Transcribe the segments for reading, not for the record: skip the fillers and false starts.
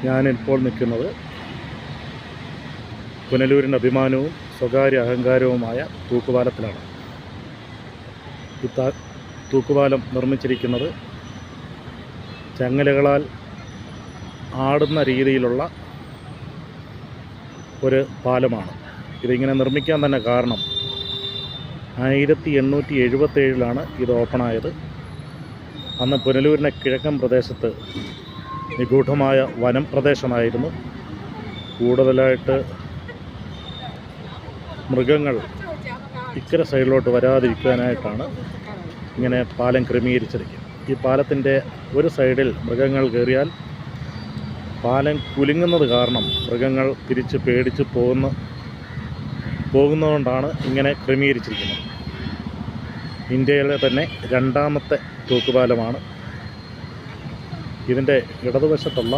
ഞാനിപ്പോൾ നിൽക്കുന്നത് പുനലൂരിൻ്റെ അഭിമാനവും സ്വകാര്യ അഹങ്കാരവുമായ തൂക്കുപാലത്തിലാണ്. ഈ തൂക്കുപാലം നിർമ്മിച്ചിരിക്കുന്നത് ചങ്ങലകളാൽ ആടുന്ന രീതിയിലുള്ള ഒരു പാലമാണ്. ഇതിങ്ങനെ നിർമ്മിക്കാൻ തന്നെ കാരണം 1877 ഇത് ഓപ്പണായത്. അന്ന് പുനലൂരിൻ്റെ കിഴക്കൻ പ്രദേശത്ത് നിഗൂഢമായ വനം പ്രദേശമായിരുന്നു. കൂടുതലായിട്ട് മൃഗങ്ങൾ ഇക്കര സൈഡിലോട്ട് വരാതിരിക്കാനായിട്ടാണ് ഇങ്ങനെ പാലം ക്രമീകരിച്ചിരിക്കുന്നത്. ഈ പാലത്തിൻ്റെ ഒരു സൈഡിൽ മൃഗങ്ങൾ കയറിയാൽ പാലം കുലുങ്ങുന്നത് കാരണം മൃഗങ്ങൾ തിരിച്ച് പേടിച്ച് പോകുന്നതുകൊണ്ടാണ് ഇങ്ങനെ ക്രമീകരിച്ചിരിക്കുന്നത്. ഇന്ത്യയിലെ തന്നെ രണ്ടാമത്തെ തൂക്കുപാലമാണ്. ഇതിൻ്റെ ഇടതുവശത്തുള്ള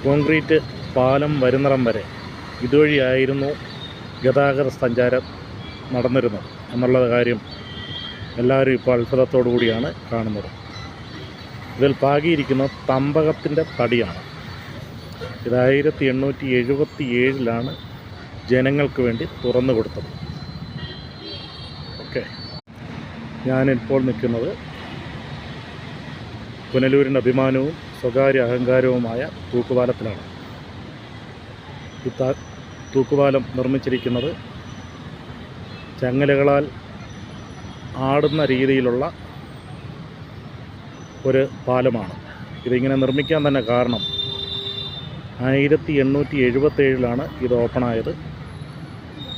കോൺക്രീറ്റ് പാലം വരുന്നിടം വരെ ഇതുവഴിയായിരുന്നു ഗതാഗത സഞ്ചാരം നടന്നിരുന്നത് എന്നുള്ള കാര്യം എല്ലാവരും ഇപ്പോൾ അത്ഭുതത്തോടു കൂടിയാണ് കാണുന്നത്. ഇതിൽ പാകിയിരിക്കുന്ന തമ്പകത്തിൻ്റെ തടിയാണ്. ഇത് 1877 ജനങ്ങൾക്ക് വേണ്ടി തുറന്നു കൊടുത്തത്. ഓക്കെ, ഞാനിപ്പോൾ നിൽക്കുന്നത് പുനലൂരിൻ്റെ അഭിമാനവും സ്വകാര്യ അഹങ്കാരവുമായ തൂക്കുപാലത്തിലാണ്. ഈ തൂക്കുപാലം നിർമ്മിച്ചിരിക്കുന്നത് ചങ്ങലകളാൽ ആടുന്ന രീതിയിലുള്ള ഒരു പാലമാണ്. ഇതിങ്ങനെ നിർമ്മിക്കാൻ തന്നെ കാരണം 1877 ഇത് ഓപ്പണായത്.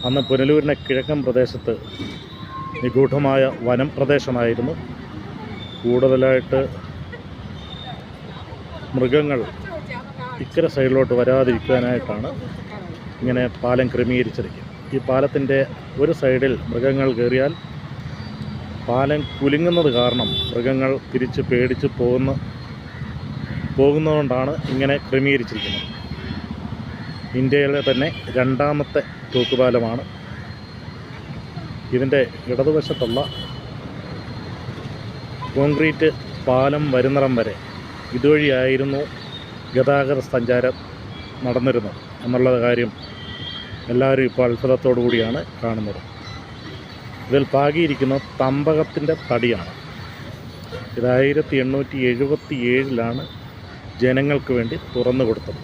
അന്ന് പുനലൂരിൻ്റെ കിഴക്കൻ പ്രദേശത്ത് നിഗൂഢമായ വനം പ്രദേശമായിരുന്നു. കൂടുതലായിട്ട് മൃഗങ്ങൾ ഇക്കര സൈഡിലോട്ട് വരാതിരിക്കാനായിട്ടാണ് ഇങ്ങനെ പാലം ക്രമീകരിച്ചിരിക്കുന്നത്. ഈ പാലത്തിൻ്റെ ഒരു സൈഡിൽ മൃഗങ്ങൾ കയറിയാൽ പാലം കുലുങ്ങുന്നത് കാരണം മൃഗങ്ങൾ തിരിച്ച് പേടിച്ച് പോകുന്നതുകൊണ്ടാണ് ഇങ്ങനെ ക്രമീകരിച്ചിരിക്കുന്നത്. ഇന്ത്യയിലെ തന്നെ രണ്ടാമത്തെ തൂക്കുപാലമാണ്. ഇതിൻ്റെ ഇടതുവശത്തുള്ള കോൺക്രീറ്റ് പാലം വരുന്നിടം വരെ ഇതുവഴിയായിരുന്നു ഗതാഗത സഞ്ചാരം നടന്നിരുന്നത് എന്നുള്ള കാര്യം എല്ലാവരും ഇപ്പോൾ അത്ഭുതത്തോടു കൂടിയാണ് കാണുന്നത്. ഇതിൽ പാകിയിരിക്കുന്ന തമ്പകത്തിൻ്റെ തടിയാണ്. ഇത് 1877 ജനങ്ങൾക്ക് വേണ്ടി തുറന്നു കൊടുത്തത്.